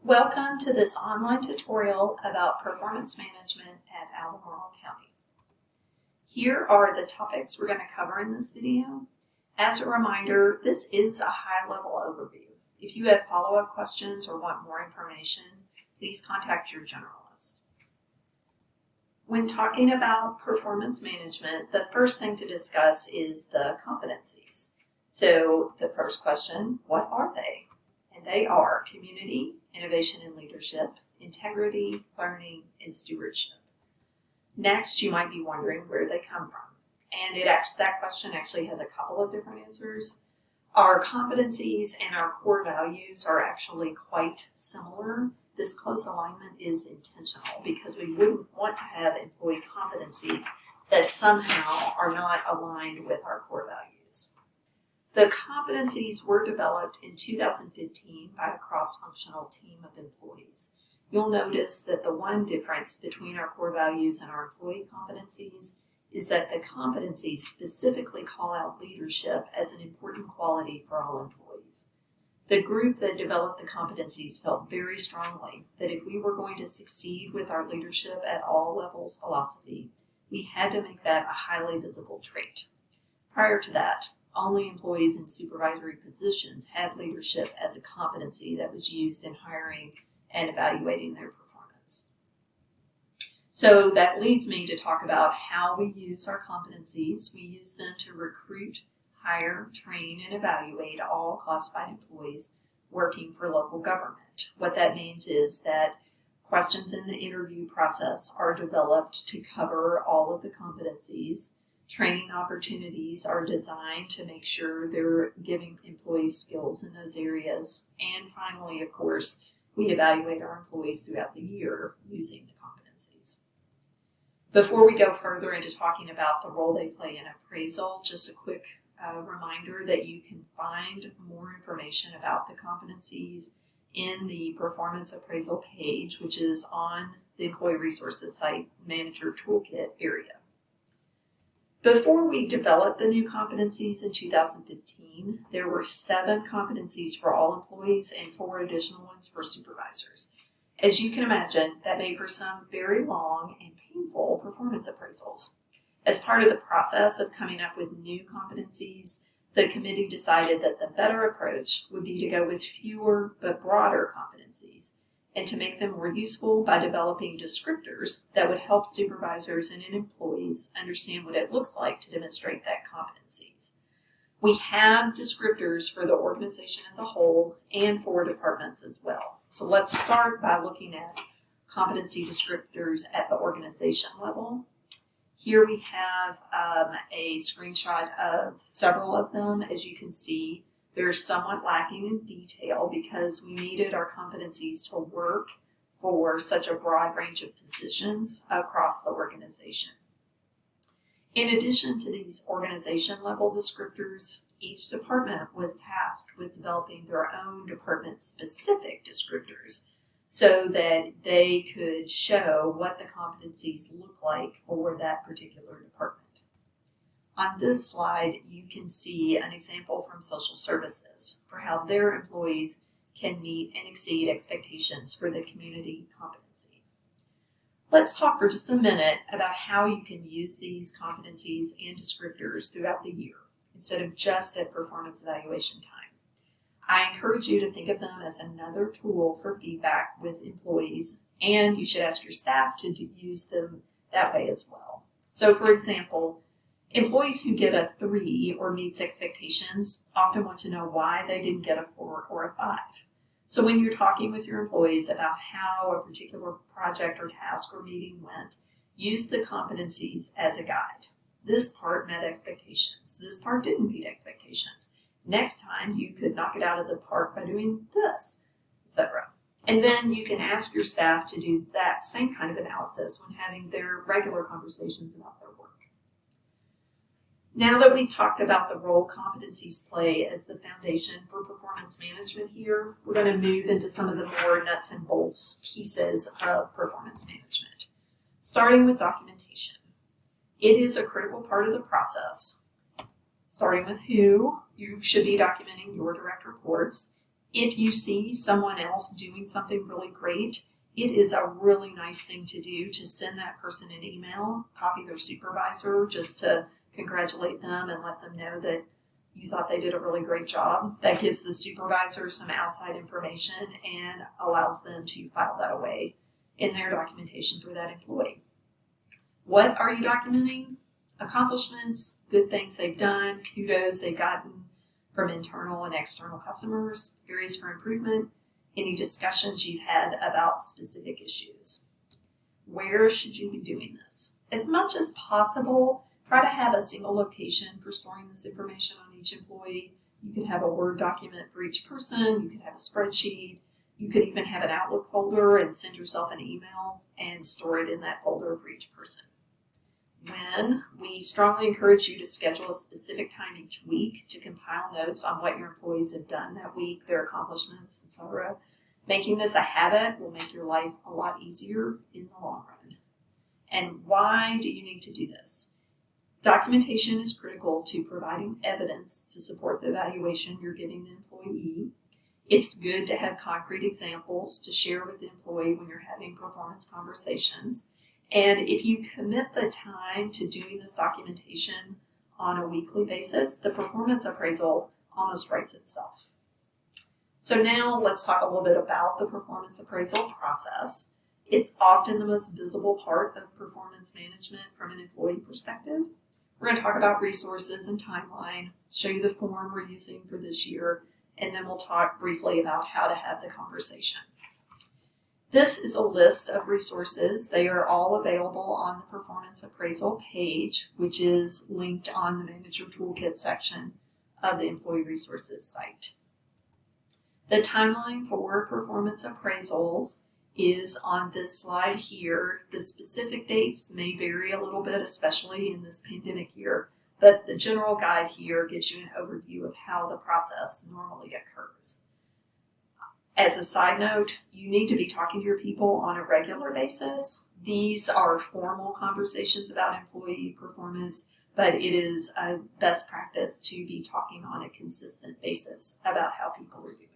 Welcome to this online tutorial about performance management at Albemarle County. Here are the topics we're going to cover in this video. As a reminder, this is a high-level overview. If you have follow-up questions or want more information, please contact your generalist. When talking about performance management, the first thing to discuss is the competencies. So the first question, what are they? And they are community, innovation and leadership, integrity, learning, and stewardship. Next, you might be wondering where they come from. And that question actually has a couple of different answers. Our competencies and our core values are actually quite similar. This close alignment is intentional because we wouldn't want to have employee competencies that somehow are not aligned with our core values. The competencies were developed in 2015 by a cross-functional team of employees. You'll notice that the one difference between our core values and our employee competencies is that the competencies specifically call out leadership as an important quality for all employees. The group that developed the competencies felt very strongly that if we were going to succeed with our leadership at all levels philosophy, we had to make that a highly visible trait. Prior to that, only employees in supervisory positions had leadership as a competency that was used in hiring and evaluating their performance. So that leads me to talk about how we use our competencies. We use them to recruit, hire, train, and evaluate all classified employees working for local government. What that means is that questions in the interview process are developed to cover all of the competencies. Training opportunities are designed to make sure they're giving employees skills in those areas. And finally, of course, we evaluate our employees throughout the year using the competencies. Before we go further into talking about the role they play in appraisal, just a quick reminder that you can find more information about the competencies in the performance appraisal page, which is on the Employee Resources Site Manager Toolkit area. Before we developed the new competencies in 2015, there were 7 competencies for all employees and 4 additional ones for supervisors. As you can imagine, that made for some very long and painful performance appraisals. As part of the process of coming up with new competencies, the committee decided that the better approach would be to go with fewer but broader competencies, and to make them more useful by developing descriptors that would help supervisors and employees understand what it looks like to demonstrate that competencies. We have descriptors for the organization as a whole and for departments as well. So let's start by looking at competency descriptors at the organization level. Here we have a screenshot of several of them. As you can see, they're somewhat lacking in detail because we needed our competencies to work for such a broad range of positions across the organization. In addition to these organization level descriptors, each department was tasked with developing their own department specific descriptors so that they could show what the competencies look like for that particular department. On this slide, you can see an example from social services for how their employees can meet and exceed expectations for the community competency. Let's talk for just a minute about how you can use these competencies and descriptors throughout the year instead of just at performance evaluation time. I encourage you to think of them as another tool for feedback with employees, and you should ask your staff to use them that way as well. So for example, employees who get a 3 or meets expectations often want to know why they didn't get a 4 or a 5. So when you're talking with your employees about how a particular project or task or meeting went, use the competencies as a guide. This part met expectations. This part didn't meet expectations. Next time you could knock it out of the park by doing this, etc. And then you can ask your staff to do that same kind of analysis when having their regular conversations about their work. Now that we've talked about the role competencies play as the foundation for performance management here, we're going to move into some of the more nuts and bolts pieces of performance management, starting with documentation. It is a critical part of the process, starting with who you should be documenting your direct reports If you see someone else doing something really great, it is a really nice thing to do to send that person an email, copy their supervisor, just to congratulate them and let them know that you thought they did a really great job. That gives the supervisor some outside information and allows them to file that away in their documentation for that employee. What are you documenting? Accomplishments, good things they've done, kudos they've gotten from internal and external customers, areas for improvement, any discussions you've had about specific issues. Where should you be doing this? As much as possible, try to have a single location for storing this information on each employee. You can have a Word document for each person. You could have a spreadsheet. You could even have an Outlook folder and send yourself an email and store it in that folder for each person. We strongly encourage you to schedule a specific time each week to compile notes on what your employees have done that week, their accomplishments, etc. Making this a habit will make your life a lot easier in the long run. And why do you need to do this? Documentation is critical to providing evidence to support the evaluation you're giving the employee. It's good to have concrete examples to share with the employee when you're having performance conversations. And if you commit the time to doing this documentation on a weekly basis, the performance appraisal almost writes itself. So now let's talk a little bit about the performance appraisal process. It's often the most visible part of performance management from an employee perspective. We're going to talk about resources and timeline, show you the form we're using for this year, and then we'll talk briefly about how to have the conversation. This is a list of resources. They are all available on the performance appraisal page, which is linked on the Manager Toolkit section of the Employee Resources site. The timeline for performance appraisals is on this slide here. The specific dates may vary a little bit, especially in this pandemic year, but the general guide here gives you an overview of how the process normally occurs. As a side note, you need to be talking to your people on a regular basis. These are formal conversations about employee performance, but it is a best practice to be talking on a consistent basis about how people are doing.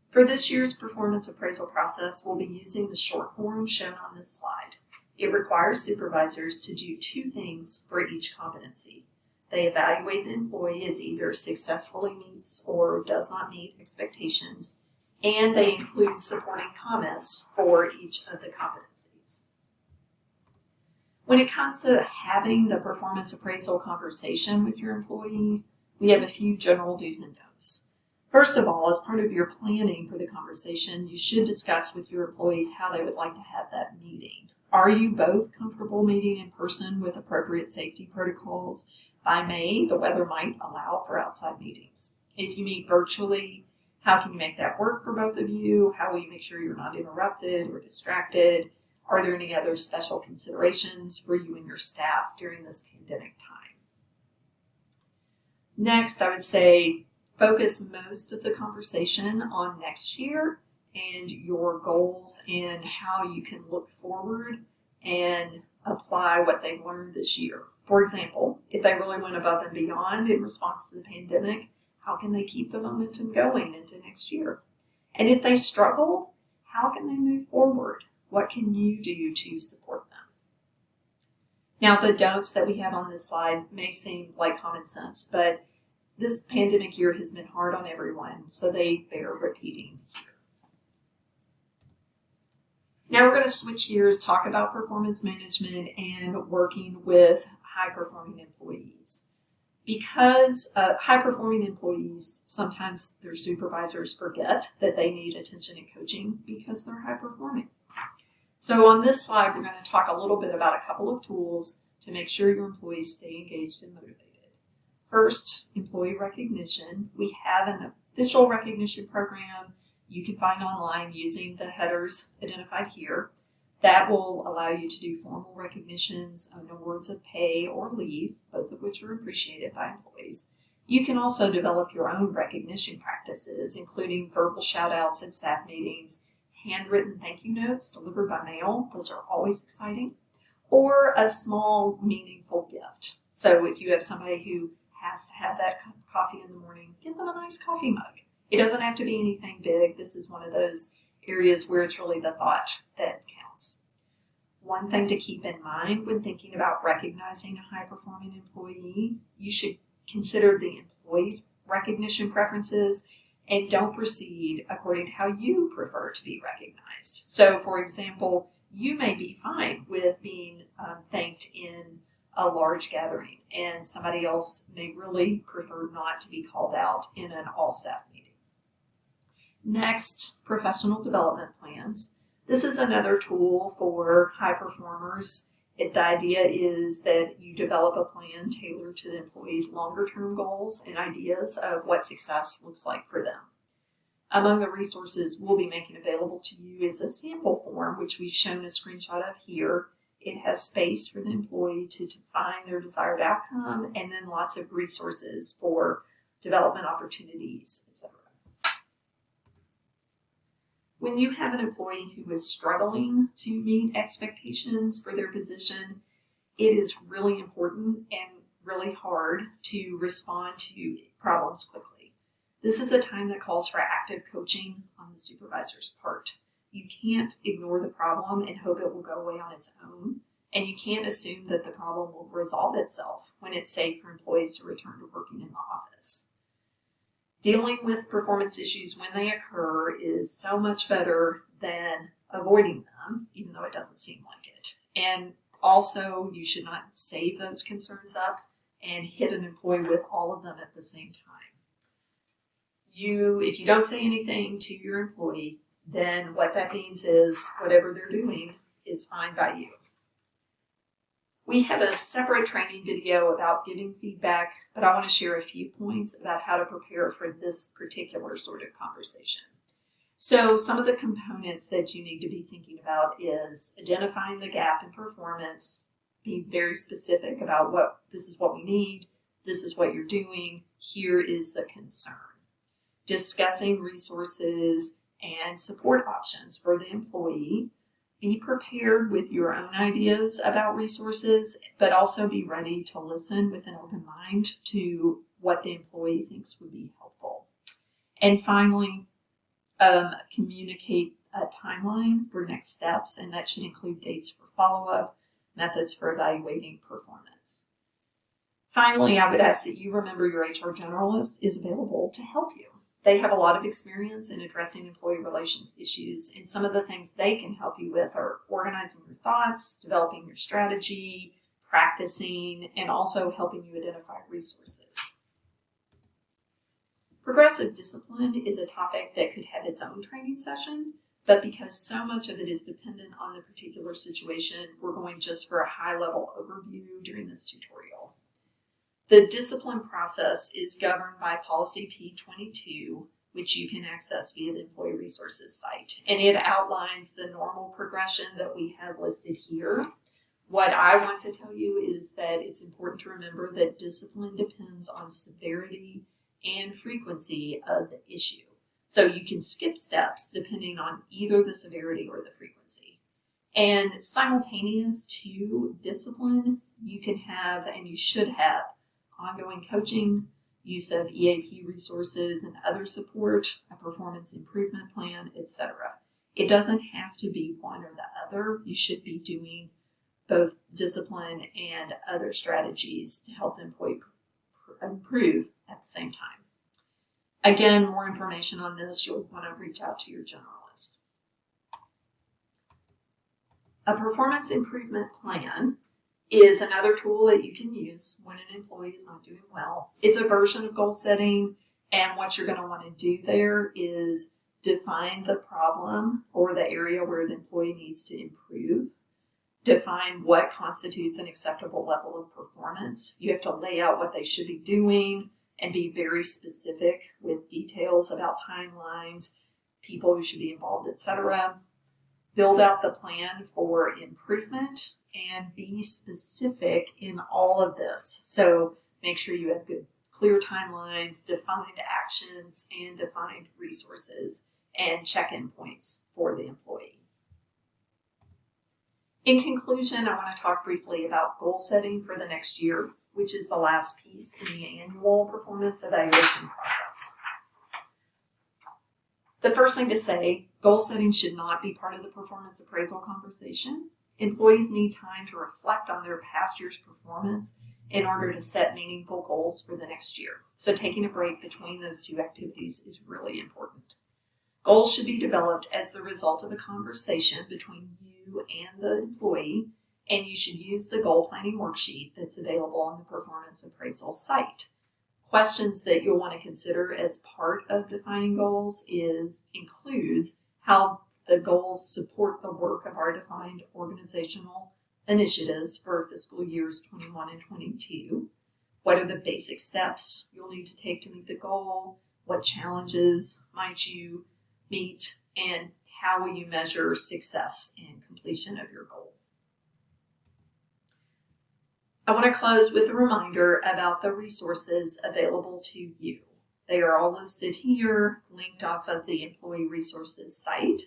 For this year's performance appraisal process, we'll be using the short form shown on this slide. It requires supervisors to do two things for each competency. They evaluate the employee as either successfully meets or does not meet expectations, and they include supporting comments for each of the competencies. When it comes to having the performance appraisal conversation with your employees, we have a few general do's and don'ts. First of all, as part of your planning for the conversation, you should discuss with your employees how they would like to have that meeting. Are you both comfortable meeting in person with appropriate safety protocols? By May, the weather might allow for outside meetings. If you meet virtually, how can you make that work for both of you? How will you make sure you're not interrupted or distracted? Are there any other special considerations for you and your staff during this pandemic time? Next, I would say focus most of the conversation on next year and your goals and how you can look forward and apply what they've learned this year. For example, if they really went above and beyond in response to the pandemic, how can they keep the momentum going into next year? And if they struggled, how can they move forward? What can you do to support them? Now, the don'ts that we have on this slide may seem like common sense, but this pandemic year has been hard on everyone, so they bear repeating here. Now we're going to switch gears, talk about performance management and working with high-performing employees. Because high-performing employees, sometimes their supervisors forget that they need attention and coaching because they're high-performing. So on this slide, we're going to talk a little bit about a couple of tools to make sure your employees stay engaged and motivated. First, employee recognition. We have an official recognition program you can find online using the headers identified here. That will allow you to do formal recognitions on awards of pay or leave, both of which are appreciated by employees. You can also develop your own recognition practices, including verbal shout-outs at staff meetings, handwritten thank you notes delivered by mail. Those are always exciting. Or a small, meaningful gift. So if you have somebody who has to have that cup of coffee in the morning, give them a nice coffee mug. It doesn't have to be anything big. This is one of those areas where it's really the thought that counts. One thing to keep in mind when thinking about recognizing a high-performing employee, you should consider the employee's recognition preferences and don't proceed according to how you prefer to be recognized. So, for example, you may be fine with being thanked in a large gathering, and somebody else may really prefer not to be called out in an all-staff meeting. Next, professional development plans. This is another tool for high performers. The idea is that you develop a plan tailored to the employee's longer-term goals and ideas of what success looks like for them. Among the resources we'll be making available to you is a sample form, which we've shown a screenshot of here. It has space for the employee to define their desired outcome, and then lots of resources for development opportunities, etc. When you have an employee who is struggling to meet expectations for their position, it is really important and really hard to respond to problems quickly. This is a time that calls for active coaching on the supervisor's part. You can't ignore the problem and hope it will go away on its own, and you can't assume that the problem will resolve itself when it's safe for employees to return to working in the office. Dealing with performance issues when they occur is so much better than avoiding them, even though it doesn't seem like it. And also, you should not save those concerns up and hit an employee with all of them at the same time. If you don't say anything to your employee, then what that means is whatever they're doing is fine by you. We have a separate training video about giving feedback, but I want to share a few points about how to prepare for this particular sort of conversation. So some of the components that you need to be thinking about is identifying the gap in performance, being very specific about this is what we need, this is what you're doing, here is the concern. Discussing resources and support options for the employee. Be prepared with your own ideas about resources, but also be ready to listen with an open mind to what the employee thinks would be helpful. And finally, communicate a timeline for next steps, and that should include dates for follow-up, methods for evaluating performance. Finally, I would ask that you remember your HR generalist is available to help you. They have a lot of experience in addressing employee relations issues, and some of the things they can help you with are organizing your thoughts, developing your strategy, practicing, and also helping you identify resources. Progressive discipline is a topic that could have its own training session, but because so much of it is dependent on the particular situation, we're going just for a high-level overview during this tutorial. The discipline process is governed by Policy P22, which you can access via the Employee Resources site. And it outlines the normal progression that we have listed here. What I want to tell you is that it's important to remember that discipline depends on severity and frequency of the issue. So you can skip steps depending on either the severity or the frequency. And simultaneous to discipline, you can have, and you should have, ongoing coaching, use of EAP resources and other support, a performance improvement plan, etc. It doesn't have to be one or the other. You should be doing both discipline and other strategies to help the employee improve at the same time. Again, more information on this, you'll want to reach out to your generalist. A performance improvement plan is another tool that you can use when an employee is not doing well. It's a version of goal setting, and what you're going to want to do there is define the problem or the area where the employee needs to improve. Define what constitutes an acceptable level of performance. You have to lay out what they should be doing and be very specific with details about timelines, people who should be involved, etc. Build out the plan for improvement and be specific in all of this. So make sure you have good, clear timelines, defined actions, and defined resources, and check-in points for the employee. In conclusion, I want to talk briefly about goal setting for the next year, which is the last piece in the annual performance evaluation process. The first thing to say, goal setting should not be part of the performance appraisal conversation. Employees need time to reflect on their past year's performance in order to set meaningful goals for the next year. So taking a break between those two activities is really important. Goals should be developed as the result of a conversation between you and the employee, and you should use the goal planning worksheet that's available on the performance appraisal site. Questions that you'll want to consider as part of defining goals includes how the goals support the work of our defined organizational initiatives for fiscal years 21 and 22. What are the basic steps you'll need to take to meet the goal? What challenges might you meet? And how will you measure success and completion of your goal? I want to close with a reminder about the resources available to you. They are all listed here, linked off of the Employee Resources site.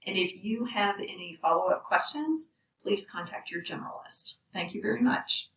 And if you have any follow-up questions, please contact your generalist. Thank you very much.